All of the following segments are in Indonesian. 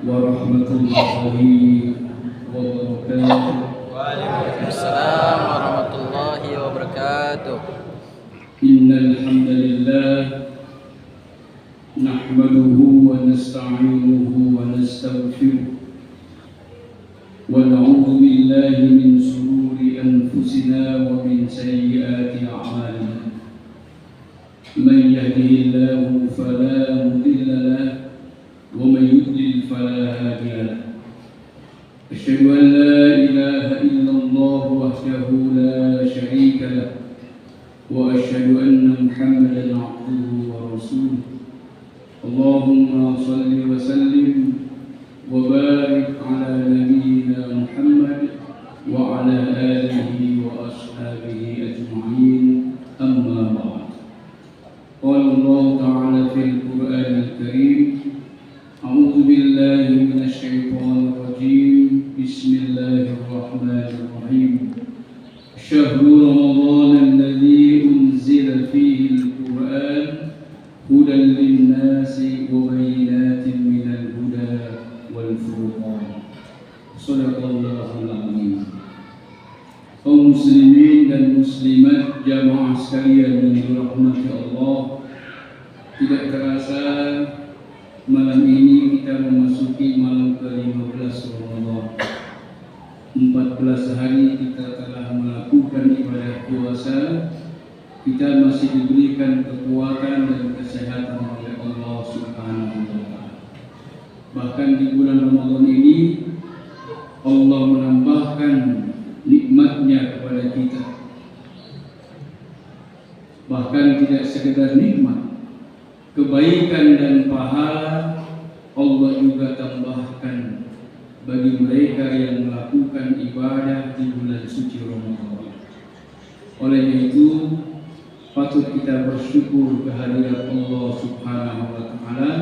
warahmatullahi wabarakatuh. Waalaikumsalam warahmatullahi wabarakatuh. Innal hamdalillah nahmaduhu wa nasta'inuhu wa nastaghfiruh wa na'udzu billahi min shururi anfusina wa min sayyiati a'malina. Man yahdihillahu fala mudilla lahu ومن يضلل فلا هادي له. أشهد أن لا إله إلا الله وحده لا شريك له وأشهد أن محمدا عبده ورسوله. اللهم صل وسلم وبارك على نبينا محمد وعلى آله وأصحابه أجمعين. أما بعد. قال الله تعالى في القرآن الكريم: أعوذ بالله من الشيطان الرجيم. بسم الله الرحمن الرحيم. شهر رمضان الذي أنزل فيه القرآن هدى للناس وبينات من الهدى والفرقان. صدق الله العظيم. Kaum muslimin dan muslimat jamaah sekalian yang dirahmati Allah, tidak terasa malam ini kita memasuki malam ke-15 Ramadan. 14 hari kita telah melakukan ibadah puasa. Kita masih diberikan kekuatan dan kesehatan oleh Allah Subhanahu wa taala. Bahkan di bulan Ramadan ini Allah menambahkan nikmatnya kepada kita. Bahkan tidak sekedar nikmat, kebaikan dan pahala Allah juga tambahkan bagi mereka yang melakukan ibadah di bulan suci Ramadan. Oleh itu patut kita bersyukur kehadirat Allah Subhanahu wa taala,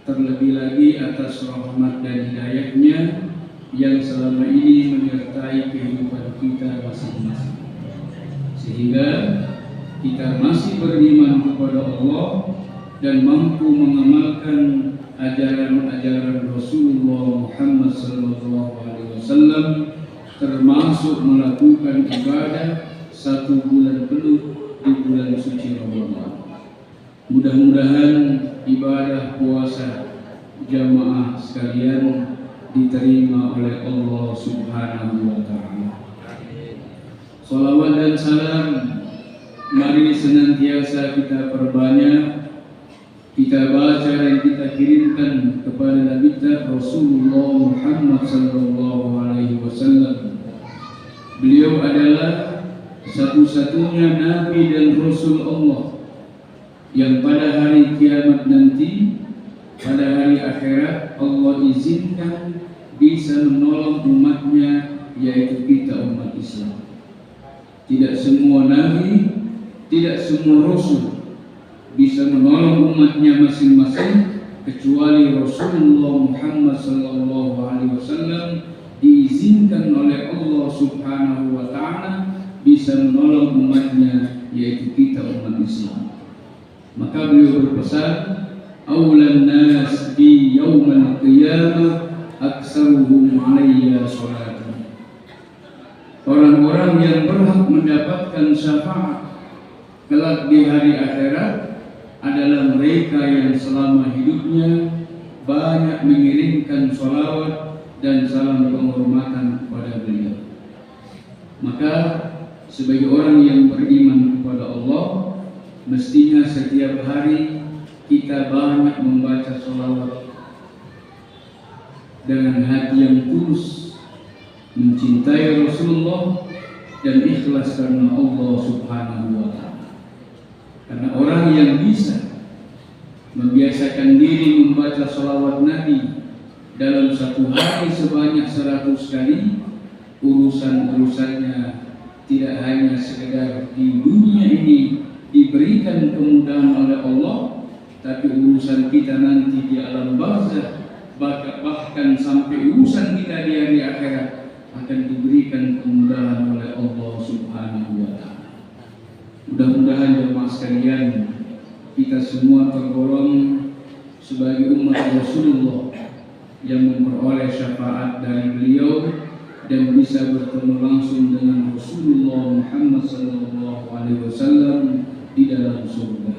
terlebih lagi atas rahmat dan hidayahnya yang selama ini menyertai kehidupan kita masing-masing, sehingga kita masih beriman kepada Allah dan mampu mengamalkan ajaran-ajaran Rasulullah Muhammad SAW, termasuk melakukan ibadah 1 bulan penuh di bulan suci Ramadan. Mudah-mudahan ibadah puasa jamaah sekalian diterima oleh Allah Subhanahu wa taala. Salawat dan salam mari senantiasa kita perbanyak, kita baca dan kita kirimkan kepada Nabi kita Rasulullah Muhammad sallallahu alaihi wasallam. Beliau adalah satu-satunya nabi dan rasul Allah yang pada hari kiamat nanti, pada hari akhirat, Allah izinkan bisa menolong umatnya, yaitu kita umat Islam. Tidak semua nabi, tidak semua rasul bisa menolong umatnya masing-masing, kecuali Rasulullah Muhammad SAW diizinkan oleh Allah Subhanahu wa taala bisa menolong umatnya, yaitu kita umat Islam. Maka beliau berpesan, "Aulan nas bi yaumal qiyamah aktsaruhum 'alayya sholatan." Orang-orang yang berhak mendapatkan syafaat kelak di hari akhirat adalah mereka yang selama hidupnya banyak mengirimkan sholawat dan salam penghormatan kepada beliau. Maka sebagai orang yang beriman kepada Allah, mestinya setiap hari kita banyak membaca sholawat dengan hati yang tulus, mencintai Rasulullah dan ikhlas karena Allah Subhanahu wa taala. Karena orang yang bisa membiasakan diri membaca sholawat Nabi dalam satu hari sebanyak 100 kali, urusan-urusannya tidak hanya sekedar di dunia ini diberikan kemudahan oleh Allah, tapi urusan kita nanti di alam barzakh, bahkan sampai urusan kita di hari akhirat akan diberikan kemudahan oleh Allah Subhanahu wa taala. Mudah-mudahan jemaah sekalian, kita semua tergolong sebagai umat Rasulullah yang memperoleh syafaat dari beliau dan bisa bertemu langsung dengan Rasulullah Muhammad SAW di dalam surga.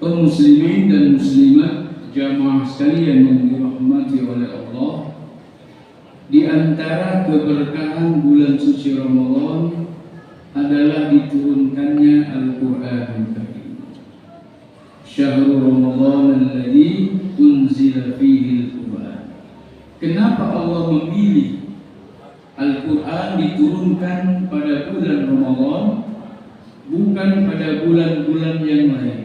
Kaum muslimin dan muslimat, jamaah sekalian yang dirahmati oleh Allah, di antara keberkahan bulan suci Ramadan adalah diturunkannya Al-Quran Karim. Syahrul Ramadan alladzi unzila fihi Al-Quran. Kenapa Allah memilih Al-Quran diturunkan pada bulan Ramadan, bukan pada bulan-bulan yang lain?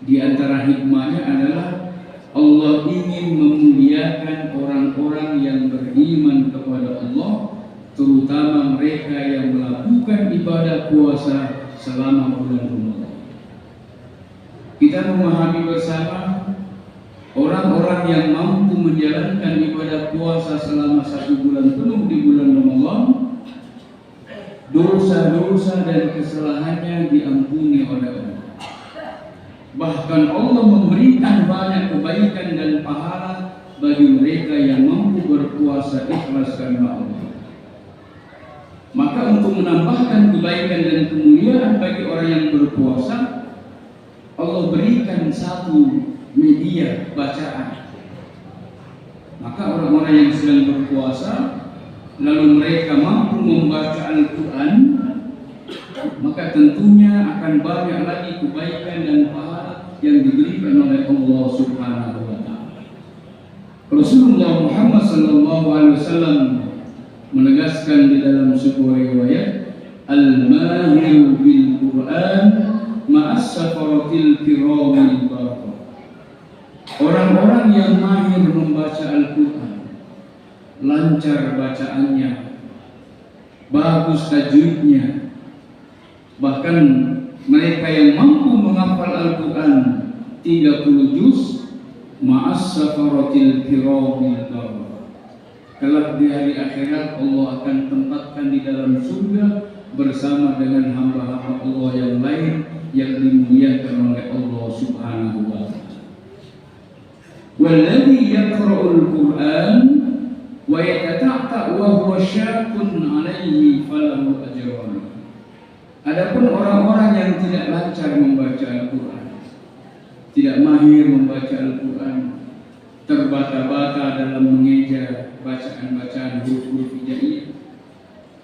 Di antara hikmahnya adalah Allah ingin memuliakan orang-orang yang beriman kepada Allah, terutama mereka yang melakukan ibadah puasa selama bulan Ramadan. Kita memahami bersama, orang-orang yang mampu menjalankan ibadah puasa selama 1 bulan penuh di bulan Ramadan, dosa-dosa dan kesalahannya diampuni oleh Allah. Bahkan Allah memberikan banyak kebaikan dan pahala bagi mereka yang mampu berpuasa ikhlas karena Allah. Maka untuk menambahkan kebaikan dan kemuliaan bagi orang yang berpuasa, Allah berikan satu media bacaan. Maka orang-orang yang sedang berpuasa lalu mereka mampu membaca Al-Quran, maka tentunya akan banyak lagi kebaikan dan pahala yang diberikan oleh Allah Subhanahu wa taala. Rasulullah Muhammad SAW menegaskan di dalam sebuah riwayat, al-mahiru bil Quran ma'as safaratil kiramil bararah. Orang-orang yang mahir membaca Al-Quran, lancar bacaannya, bagus tajwidnya, bahkan mereka yang mampu menghafal Al-Quran 30 juz, ma'as safaratil kiramil bararah. Kelak di hari akhirat Allah akan tempatkan di dalam surga bersama dengan hamba-hamba Allah yang lain yang dimuliakan oleh Allah Subhanahu wa taala. Walladzi yaqra'ul Qur'an wa yatata'ta wa huwa syaqqun 'alaihi falahu ajran. Adapun orang-orang yang tidak lancar membaca Al-Quran, tidak mahir membaca Al-Quran, terbata-bata dalam mengeja bacaan-bacaan huruf-huruf hijaiyah,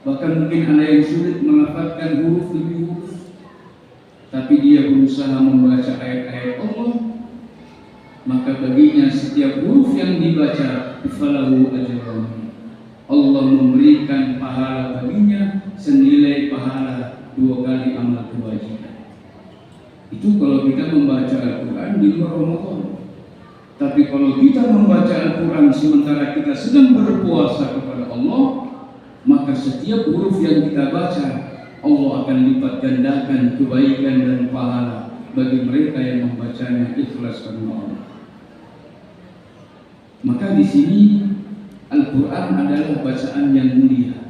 bahkan mungkin ada yang sulit melafazkan huruf demi huruf, tapi dia berusaha membaca ayat-ayat Allah, maka baginya setiap huruf yang dibaca falahu ajran. Allah memberikan pahala baginya senilai pahala 2 kali amal kewajiban. Itu kalau kita membaca Al-Quran di luar Ramadan. Tapi kalau kita membaca Al-Quran sementara kita sedang berpuasa kepada Allah, maka setiap huruf yang kita baca Allah akan lipat gandakan kebaikan dan pahala bagi mereka yang membacanya ikhlas karena Allah. Maka di sini Al-Quran adalah bacaan yang mulia.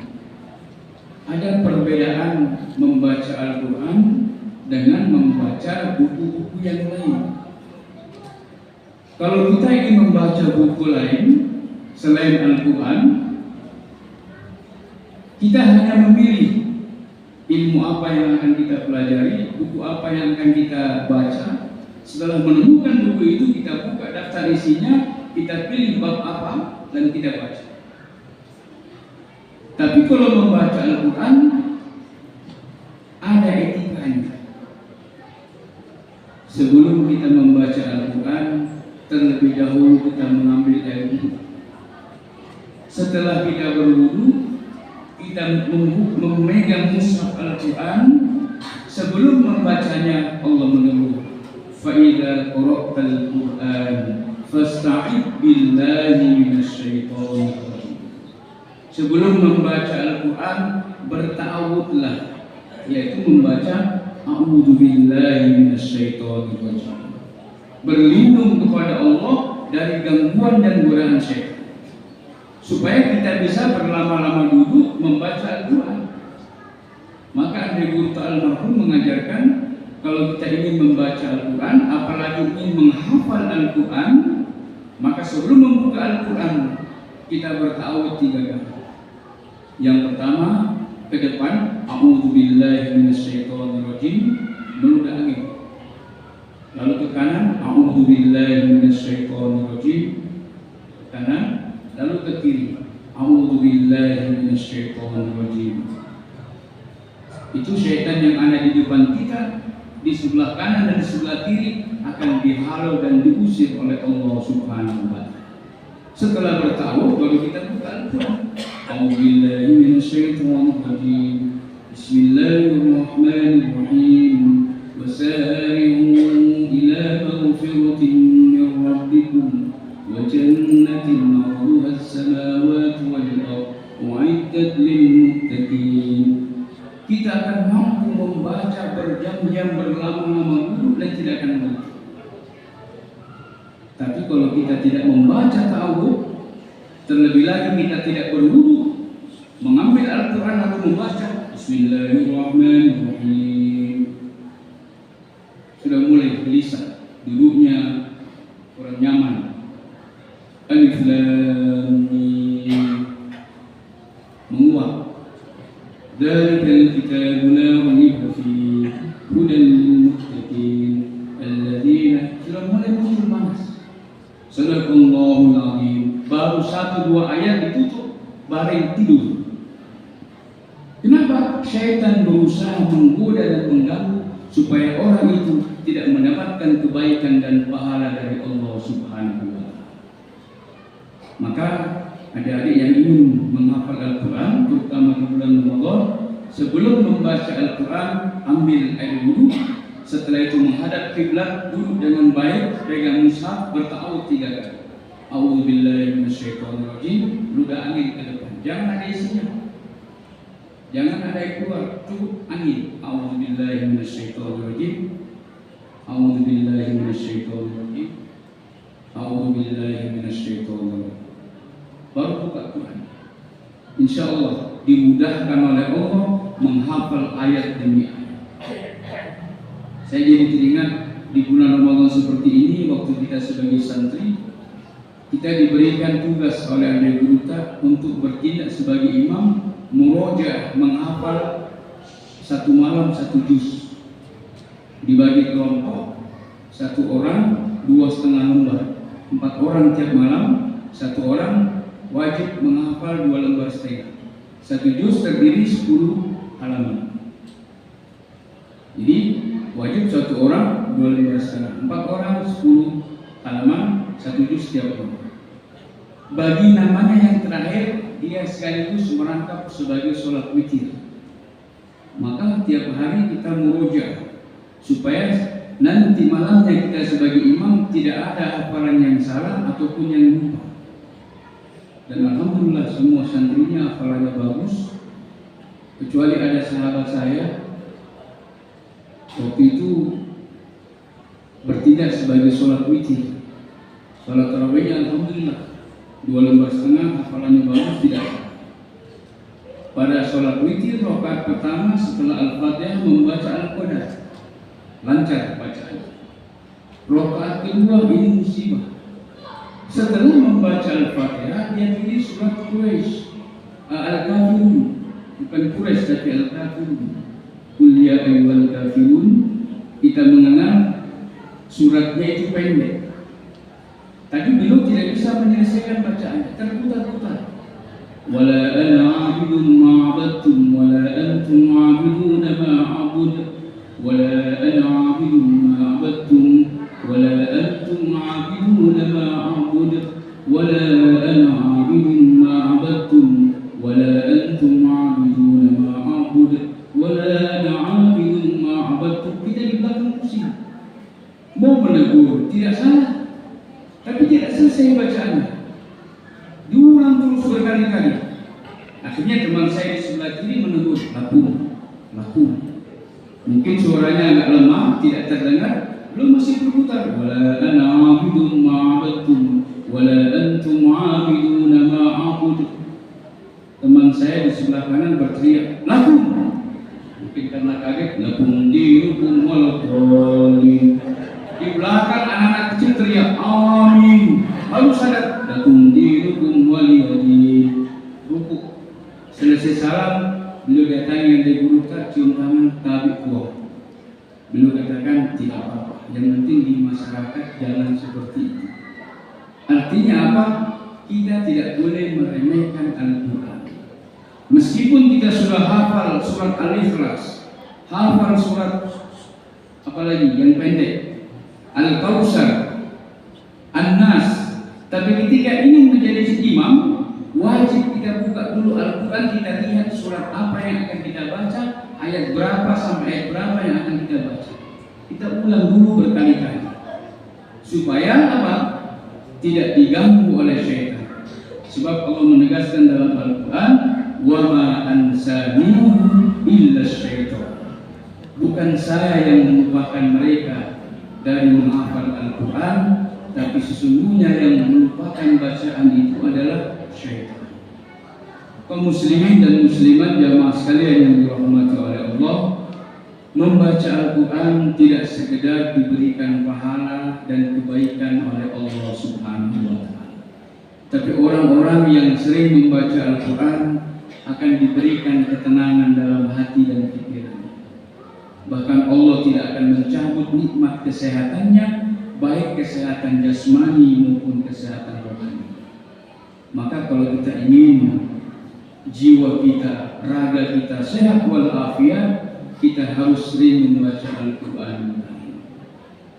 Ada perbedaan membaca Al-Quran dengan membaca buku-buku yang lain. Kalau kita ingin membaca buku lain selain Al-Quran, kita hanya memilih ilmu apa yang akan kita pelajari, buku apa yang akan kita baca. Setelah menemukan buku itu, kita buka daftar isinya, kita pilih bab apa dan kita baca. Tapi kalau membaca Al-Quran ada etikanya. Sebelum kita membaca Al-Quran, terlebih dahulu kita mengambil air wudu. Setelah kita berwudu, kita memegang mushaf Al-Quran. Sebelum membacanya, Allah menegur, فَإِذَا قَرَأْتَ الْقُرْآنَ فَاسْتَعِذْ بِاللَّهِ مِنَ الشَّيْطَانِ الرَّجِيمِ. Sebelum membaca Al-Quran, berta'awudlah, yaitu membaca A'udzu billahi minasyaitonir rajim. Berlindung kepada Allah dari gangguan dan godaan syaitan. Supaya kita bisa berlama-lama duduk membaca Al-Quran. Maka Andri Gurta Almarhum mengajarkan, kalau kita ingin membaca Al-Quran, apalagi ingin menghafal Al-Quran, Maka sebelum membuka Al-Quran, kita berta'awudz 3 kali. Yang pertama, ke depan, a'udzubillahi minasyaitonirrajim, meludah angin. Lalu ke kanan, a'udzubillahi minasyaitonirrajim, kanan. Lalu ke kiri, a'udzubillahi minasyaitonirrajim. Itu syaitan yang ada di depan kita, di sebelah kanan dan di sebelah kiri, akan dihalau dan diusir oleh Allah Subhanahu wa ta'ala. Setelah bertawud baru kita buka Al-Quran. A'udzubillahi minasyaitonirrajim. Bismillahirrahmanirrahim. Wasari'u ila maghfiratin min rabbikum wa jannatin 'arduha as-samawati wal ardh u'iddat lil muttaqin. Kita akan mampu membaca berjam-jam berlama-lama duduk dan tidak akan mampu. Tapi kalau kita tidak membaca ta'awudz, terlebih lagi kita tidak berwudu, mengambil Al-Quran lalu membaca Bismillahirrahmanirrahim, sudah mulai gelisah, duduknya kurang nyaman. Alif Lam Mim, menguap. Dzalikal kitabu la raiba fihi hudan lil muttaqin alladzina, sudah mulai muncul panas. Sadaqallahul azim. Baru 1-2 ayat ditutup, bareng tidur. Kenapa? Syaitan berusaha menggoda dan mengganggu supaya orang itu tidak mendapatkan kebaikan dan pahala dari Allah Subhanahu wa ta'ala. Maka adik-adik yang ingin menghafal Al-Quran, terutama di bulan Ramadan, sebelum membaca Al-Quran, ambil air wudu. Setelah itu menghadap kiblat, duduk dengan baik, pegang mushaf, berta'awudz 3 kali. A'udzubillahi minasyaitonirrajim, ludah angin ke depan. Jangan ada isinya. Jangan ada yang keluar, cukup angin. A'udzubillahi minasyaitonirrajim. A'udzubillahi minasyaitonirrajim. A'udzubillahi minasyaitonirrajim. Baru buka Quran. Insyaallah dimudahkan oleh Allah menghafal ayat demi ayat. Saya jadi teringat di bulan Ramadan seperti ini, waktu kita sebagai santri, kita diberikan tugas oleh ahli guru untuk bertindak sebagai imam, murojaah, menghafal 1 malam 1 juz. Dibagi kelompok, 1 orang 2,5 lembar, 4 orang tiap malam, 1 orang wajib menghafal 2,5 lembar. 1 juz terdiri 10 halaman. Jadi wajib 1 orang 2,5 lembar, 4 orang 10 halaman, 1 juz setiap orang. Bagi namanya yang terakhir, dia sekaligus merangkap sebagai sholat witir. Maka tiap hari kita murojaah supaya nanti malamnya kita sebagai imam tidak ada hafalan yang salah ataupun yang lupa. Dan alhamdulillah semua santrinya hafalannya bagus, kecuali ada sahabat saya waktu itu bertindak sebagai sholat witir. Sholat tarawihnya alhamdulillah 2,5 lembar hafalannya bagus, tidak. Pada sholat witir rakaat pertama setelah Al-Fatihah membaca Al-Qadar, lancar bacaannya. Rakaat kedua ini musibah. Setelah membaca Al-Fatihah dia pilih surat Quraisy, Al-Kafirun, bukan Quraisy tapi Al-Kafirun. Qul ya ayyuhal kafirun. Kita mengenal suratnya itu pendek. Tadi beliau tidak bisa menyelesaikan bacaannya, terputar-putar. Wala ana 'abidun ma 'abadtum wala antum 'abiduna ma 'abud wala ana 'abidun ma 'abadtum wala antum 'abiduna ma 'abud wala ana 'abidun ma 'abadtum wala antum 'abiduna ma 'abud wala ana 'abidun ma 'abadtum. Kita di belakang pusing, mau menegur, tidak salah, tapi tidak selesai bacaannya. Diulang terus berkali-kali. Akhirnya teman saya di sebelah kiri menegur, laku. Mungkin suaranya agak lemah, tidak terdengar, belum masih berputar. Wala ana 'abidun ma 'abadtum wala antum 'abiduna ma 'abud. Teman saya di sebelah kanan berteriak, lakum. Mungkin karena kaget, lakum dinukum wal qalin. Di belakang anak-anak kecil berteriak amin, baru sadar lakum dinukum waliyadin. Rukuk, selesai salam, beliau datangi yang dari guru, cium tangan, tabik kuah. Beliau katakan tidak apa-apa, yang penting di masyarakat jalan seperti itu. Artinya apa? Kita tidak boleh meremehkan Al-Quran. Meskipun kita sudah hafal surat Al-Ikhlas, hafal surat apalagi yang pendek, Al-Kautsar, An-Nas, tapi ketika ingin menjadi imam, wajib kita buka dulu Al-Quran, kita lihat surat apa yang akan kita baca, ayat berapa sampai ayat berapa yang akan kita baca. Kita ulang dulu berkali-kali supaya apa? Tidak diganggu oleh syaitan. Sebab Allah menegaskan dalam Al-Quran, wa ma ansanihu illa syaitan. Bukan saya yang melupakan mereka dari menghafal Al-Quran, tapi sesungguhnya yang melupakan bacaan itu adalah syaitan. Kaum muslimin dan muslimat jamaah sekalian yang dirahmati oleh Allah, membaca Al-Quran tidak sekedar diberikan pahala dan kebaikan oleh Allah Subhanahu wa Ta'ala, tapi orang-orang yang sering membaca Al-Quran akan diberikan ketenangan dalam hati dan pikiran. Bahkan Allah tidak akan mencabut nikmat kesehatannya, baik kesehatan jasmani maupun kesehatan rohani. Maka kalau kita ingin jiwa kita, raga kita sehat walafiat, kita harus sering membaca Al-Quran.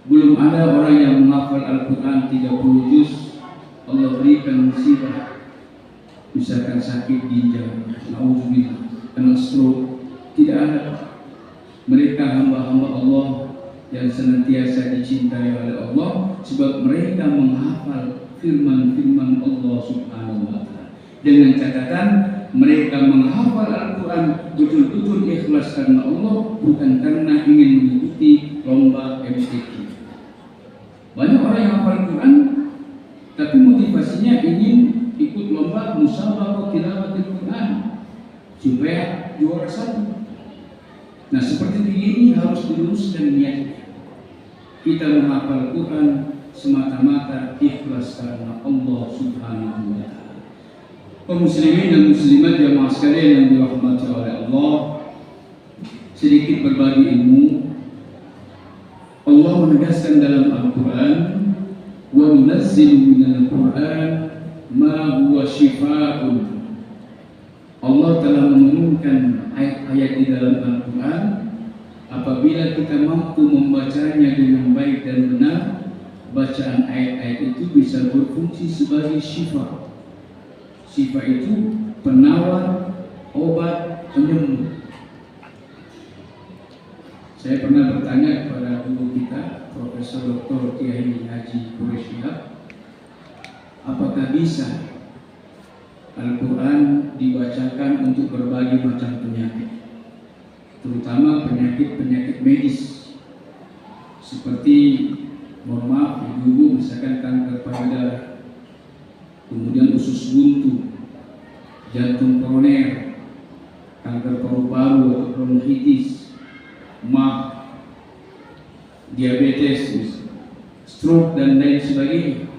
Belum ada orang yang menghafal Al-Quran 30 juz, Allah berikan musibah, misalkan sakit ginjal, naudzubillah, kena stroke. Tidak ada. Mereka hamba-hamba Allah yang senantiasa dicintai oleh Allah, sebab mereka menghafal firman-firman Allah Subhanahu wa Ta'ala. Dengan catatan mereka menghafal Al-Quran betul-betul ikhlas karena Allah, bukan karena ingin mengikuti lomba MTQ. Banyak orang yang hafal Al-Quran tapi motivasinya ingin ikut lomba musabaqah tilawatil Quran supaya juara satu. Nah, seperti ini harus diluruskan niatnya. Kita menghafal Quran semata-mata ikhlas karena Allah Subhanahu wa Ta'ala. Kaum muslimin dan muslimat jamaah sekalian yang dirahmati oleh Allah, sedikit berbagi ilmu. Allah menegaskan dalam Al-Quran, wa nunazzilu minal Quran ma huwa shifaa'un. Allah telah menurunkan ayat-ayat di dalam Al-Quran. Apabila kita mampu membacanya dengan baik dan benar, bacaan ayat-ayat itu bisa berfungsi sebagai syifa. Syifa itu penawar, obat, penyembuh. Saya pernah bertanya kepada guru kita, Profesor Dr. Kiai Haji Quraisyihab, apakah bisa Al-Quran dibacakan untuk berbagai macam penyakit, terutama penyakit-penyakit medis seperti, mohon maaf, ibu-ibu misalkan kanker payudara, kemudian usus buntu, jantung koroner, kanker paru-paru atau bronkitis, mah, diabetes, stroke dan lain sebagainya.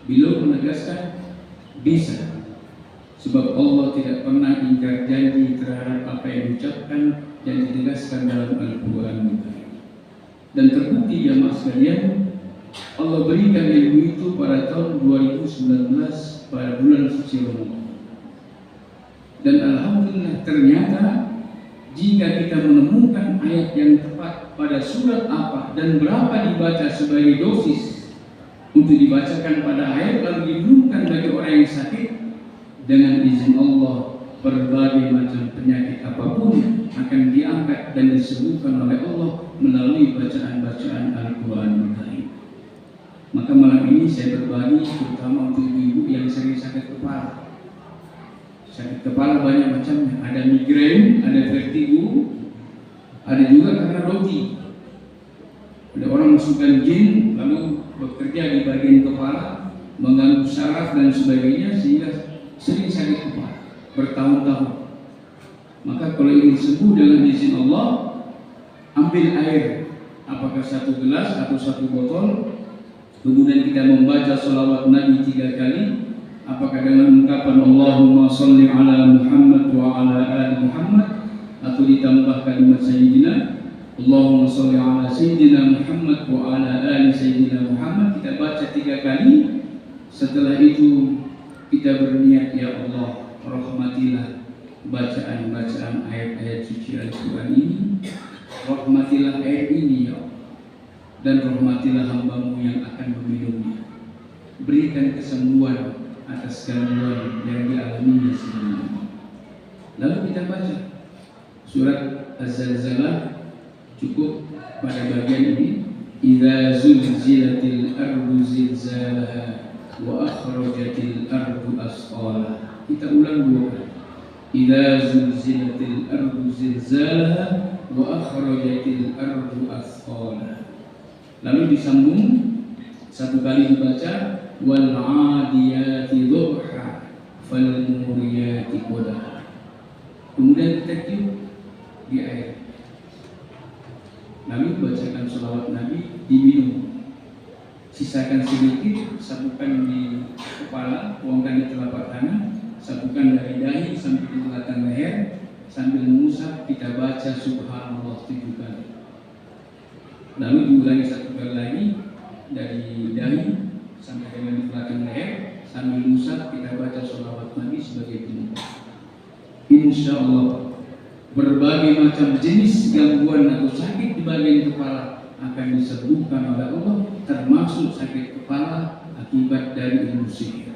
Beliau menegaskan bisa, sebab Allah tidak pernah ingkar janji terhadap apa yang diucapkan dan ditegaskan dalam Al-Quran. Dan terbukti jamaah sekalian, Allah berikan ilmu itu pada tahun 2019 pada bulan suci Ramadan. Dan alhamdulillah ternyata jika kita menemukan ayat yang tepat pada surat apa dan berapa dibaca sebagai dosis untuk dibacakan pada ayat lalu diberikan bagi orang yang sakit, dengan izin Allah berbagai macam penyakit apapun akan diangkat dan disembuhkan oleh Allah melalui bacaan-bacaan Al-Quran. Maka malam ini saya berbagi terutama untuk ibu-ibu yang sering sakit kepala. Sakit kepala banyak macamnya, ada migrain, ada vertigo, ada juga karena roti. Ada orang masukkan jin lalu bekerja di bagian kepala, mengganggu saraf dan sebagainya sehingga sering sakit kepala bertahun-tahun. Maka kalau ingin sembuh dengan izin Allah, ambil air, apakah 1 gelas atau 1 botol, Kemudian kita membaca salawat Nabi 3 kali. Apakah dengan ungkapan Allahumma salli ala Muhammad wa ala ali Muhammad, atau ditambah kalimat Sayyidina Allahumma salli ala Sayyidina Muhammad wa ala ali Sayyidina Muhammad. Kita baca 3 kali. Setelah itu kita berniat, ya Allah, rahmatilah bacaan-bacaan ayat-ayat suci Al-Quran ini, rahmatilah ayat ini, ya Allah, dan rahmatilah hamba-Mu yang akan meminumnya. Berikan kesembuhan atas gangguan yang dialaminya sebelumnya. Lalu kita baca surat Az-Zalzalah, cukup pada bagian ini, idza zulzilatil ardu zilzalaha wa akhrajatil ardu asqalaha. Kita ulang 2 kali. Idza zulzilatil ardu zilzalaha wa akhrajatil ardu asqalaha. Lalu disambung 1 kali dibaca, wal 'adiyati dhubha fal muriyati qadha. Kemudian kita tiup di air. Lalu bacakan salawat Nabi, diminum. Sisakan sedikit, sapukan di kepala, tuangkan di telapak tangan, sapukan dari dahi sampai di belakang leher, sambil mengusap kita baca subhanallah 7 kali. Lalu diulangi 1 kali lagi dari dahi sampai dengan di belakang leher, sambil mengusap kita baca salawat Nabi sebagai penutup. Insya Allah berbagai macam jenis gangguan atau sakit di bagian kepala akan disembuhkan oleh Allah, termasuk sakit kepala akibat dari ilmu sihir.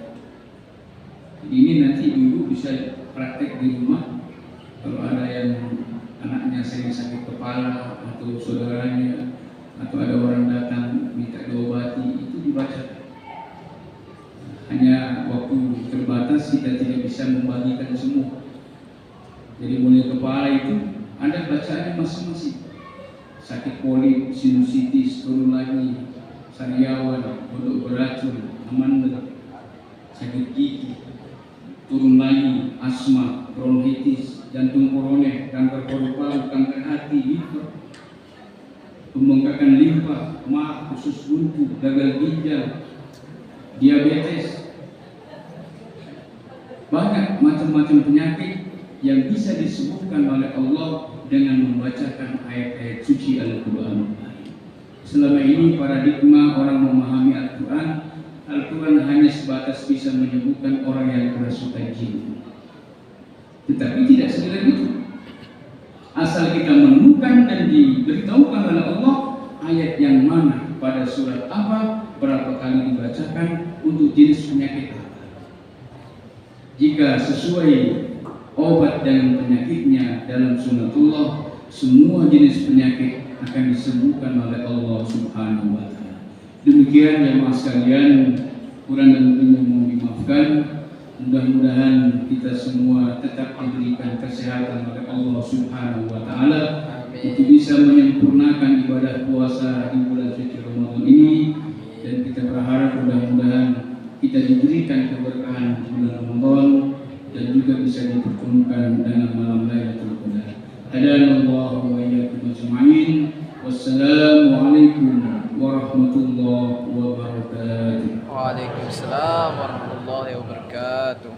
Ini nanti ibu bisa praktek di rumah. Kalau ada yang anaknya sering sakit kepala atau saudaranya, atau ada orang datang minta diobati, itu dibaca. Hanya waktu terbatas, kita tidak bisa membagikan semua. Jadi mulai kepala itu ada bacaannya masing-masing. Sakit polip, sinusitis, turun lagi, sariawan, kodok beracun, amandel, sakit gigi, turun lagi, asma, bronkitis, jantung koroner, kanker paru-paru, kanker hati, liver, pembengkakan limpa, mah, usus buntu, gagal ginjal, diabetes. Banyak macam-macam penyakit yang bisa disembuhkan oleh Allah dengan membacakan ayat-ayat suci Al-Quran. Selama ini paradigma orang memahami Al-Quran hanya sebatas bisa menyembuhkan orang yang kerasukan jin. Tetapi tidak sekedar itu. Asal kita menemukan dan diberitahukan oleh Allah ayat yang mana, pada surat apa, berapa kali dibacakan, untuk jenis penyakit apa. Jika sesuai obat dan penyakitnya dalam sunnatullah, semua jenis penyakit akan disembuhkan oleh Allah Subhanahu wa Ta'ala. Demikian jemaah sekalian, kurang dan lebihnya mohon dimaafkan. Mudah-mudahan kita semua tetap diberikan kesehatan oleh Allah Subhanahu wa Ta'ala untuk bisa menyempurnakan ibadah puasa di bulan suci Ramadan ini, dan kita berharap mudah-mudahan kita diberikan keberkahan di bulan Ramadan dan juga bisa dipertemukan dengan malam Lailatul Qadar. Hadanallahu wa iyyakum ajma'in. Wassalamualaikum warahmatullahi wabarakatuh. Waalaikumsalam warahmatullahi wabarakatuh.